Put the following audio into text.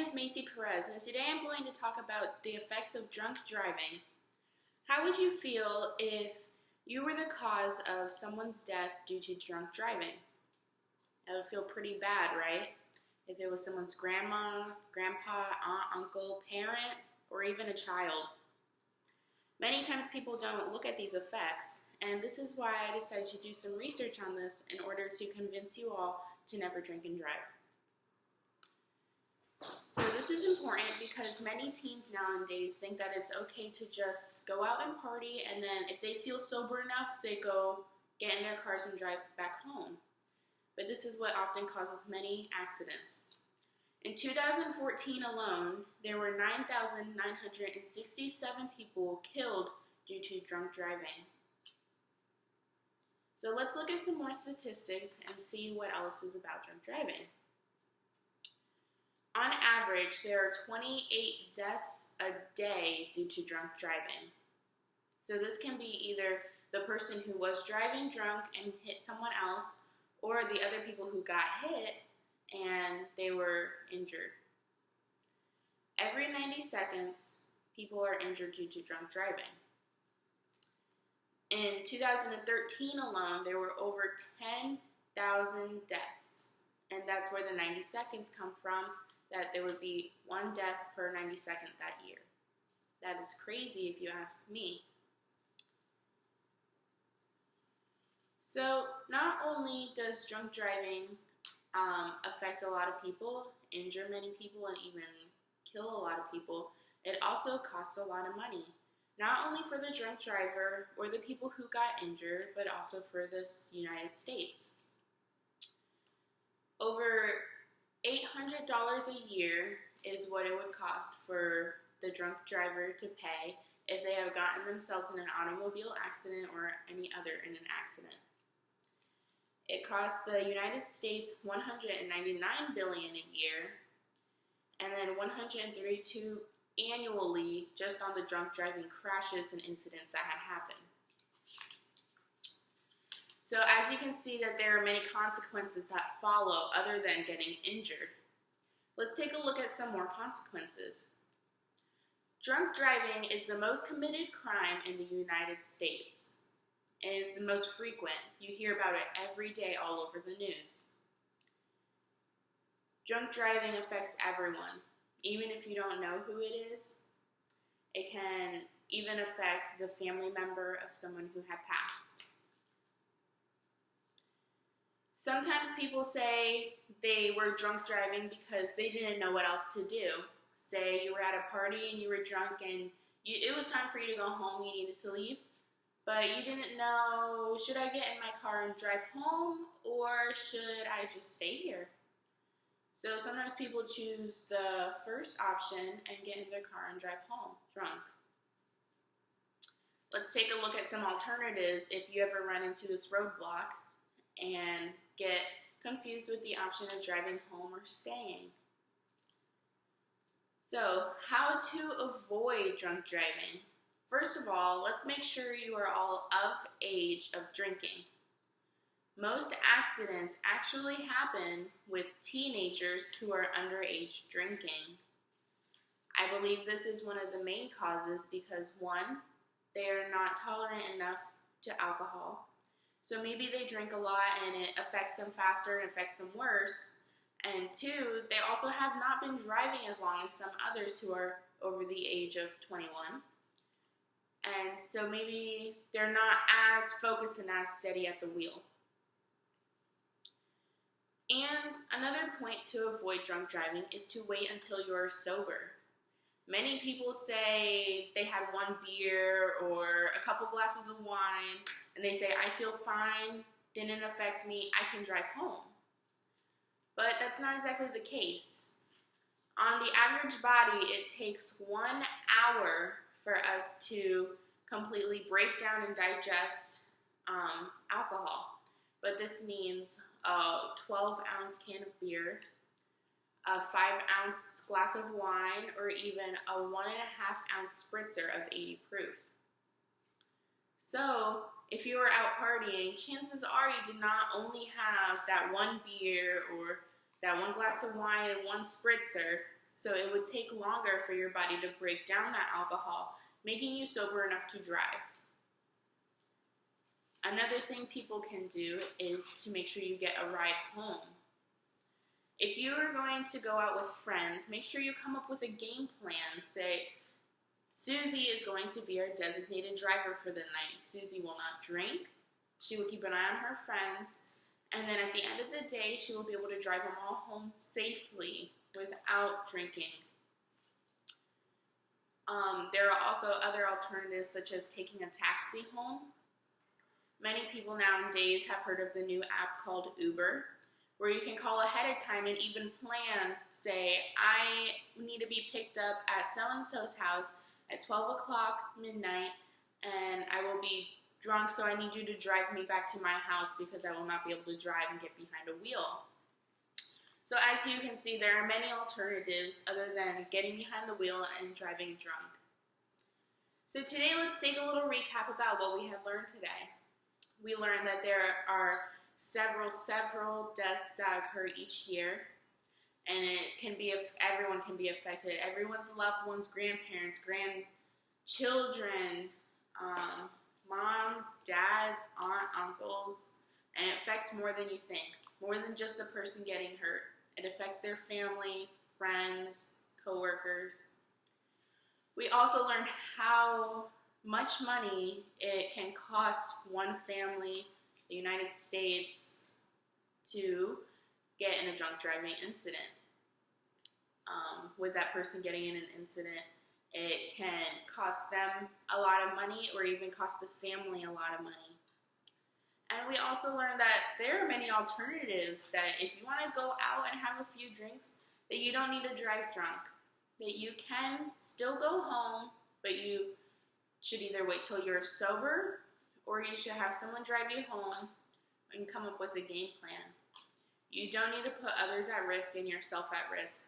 is Macy Perez, and today I'm going to talk about the effects of drunk driving. How would you feel if you were the cause of someone's death due to drunk driving? That would feel pretty bad, right? If it was someone's grandma, grandpa, aunt, uncle, parent, or even a child. Many times people don't look at these effects, and this is why I decided to do some research on this in order to convince you all to never drink and drive. So this is important because many teens nowadays think that it's okay to just go out and party, and then if they feel sober enough, they go get in their cars and drive back home. But this is what often causes many accidents. In 2014 alone, there were 9,967 people killed due to drunk driving. So let's look at some more statistics and see what else is about drunk driving. On average, there are 28 deaths a day due to drunk driving. So this can be either the person who was driving drunk and hit someone else, or the other people who got hit and they were injured. Every 90 seconds, people are injured due to drunk driving. In 2013 alone, there were over 10,000 deaths, and that's where the 90 seconds come from, that there would be one death per 90 seconds that year. That is crazy if you ask me. So not only does drunk driving affect a lot of people, injure many people, and even kill a lot of people, it also costs a lot of money. Not only for the drunk driver or the people who got injured, but also for this United States. Over $800 a year is what it would cost for the drunk driver to pay if they have gotten themselves in an automobile accident or any other in an accident. It costs the United States $199 billion a year, and then $132 annually just on the drunk driving crashes and incidents that had happened. So as you can see that there are many consequences that follow other than getting injured. Let's take a look at some more consequences. Drunk driving is the most committed crime in the United States. It is the most frequent. You hear about it every day all over the news. Drunk driving affects everyone, even if you don't know who it is. It can even affect the family member of someone who had passed. Sometimes people say they were drunk driving because they didn't know what else to do. Say you were at a party and you were drunk and it was time for you to go home, you needed to leave, but you didn't know, should I get in my car and drive home or should I just stay here? So sometimes people choose the first option and get in their car and drive home drunk. Let's take a look at some alternatives if you ever run into this roadblock and get confused with the option of driving home or staying. So, how to avoid drunk driving? First of all, let's make sure you are all of age of drinking. Most accidents actually happen with teenagers who are underage drinking. I believe this is one of the main causes because one, they are not tolerant enough to alcohol. So maybe they drink a lot and it affects them faster and affects them worse. And two, they also have not been driving as long as some others who are over the age of 21. And so maybe they're not as focused and as steady at the wheel. And another point to avoid drunk driving is to wait until you're sober. Many people say they had one beer or a couple glasses of wine, and they say, I feel fine, didn't affect me, I can drive home. But that's not exactly the case. On the average body, it takes 1 hour for us to completely break down and digest alcohol. But this means a 12-ounce can of beer, a 5-ounce glass of wine, or even a 1.5-ounce spritzer of 80 proof. So, if you were out partying, chances are you did not only have that one beer or that one glass of wine and one spritzer, So it would take longer for your body to break down that alcohol, making you sober enough to drive. Another thing people can do is to make sure you get a ride home. If you are going to go out with friends, make sure you come up with a game plan. Say, Susie is going to be our designated driver for the night. Susie will not drink. She will keep an eye on her friends. And then at the end of the day, she will be able to drive them all home safely without drinking. There are also other alternatives such as taking a taxi home. Many people nowadays have heard of the new app called Uber, where you can call ahead of time and even plan, say, I need to be picked up at so-and-so's house at 12 o'clock midnight, and I will be drunk, so I need you to drive me back to my house because I will not be able to drive and get behind a wheel. So as you can see, there are many alternatives other than getting behind the wheel and driving drunk. So today, let's take a little recap about what we had learned today. We learned that there are several deaths that occur each year, and everyone can be affected. Everyone's loved ones, grandparents, grandchildren, moms, dads, uncles, and it affects more than you think, more than just the person getting hurt. It affects their family, friends, coworkers. We also learned how much money it can cost one family, the United States, to get in a drunk driving incident. With that person getting in an incident, it can cost them a lot of money or even cost the family a lot of money. And we also learned that there are many alternatives, that if you want to go out and have a few drinks, that you don't need to drive drunk. That you can still go home, but you should either wait till you're sober or you should have someone drive you home and come up with a game plan. You don't need to put others at risk and yourself at risk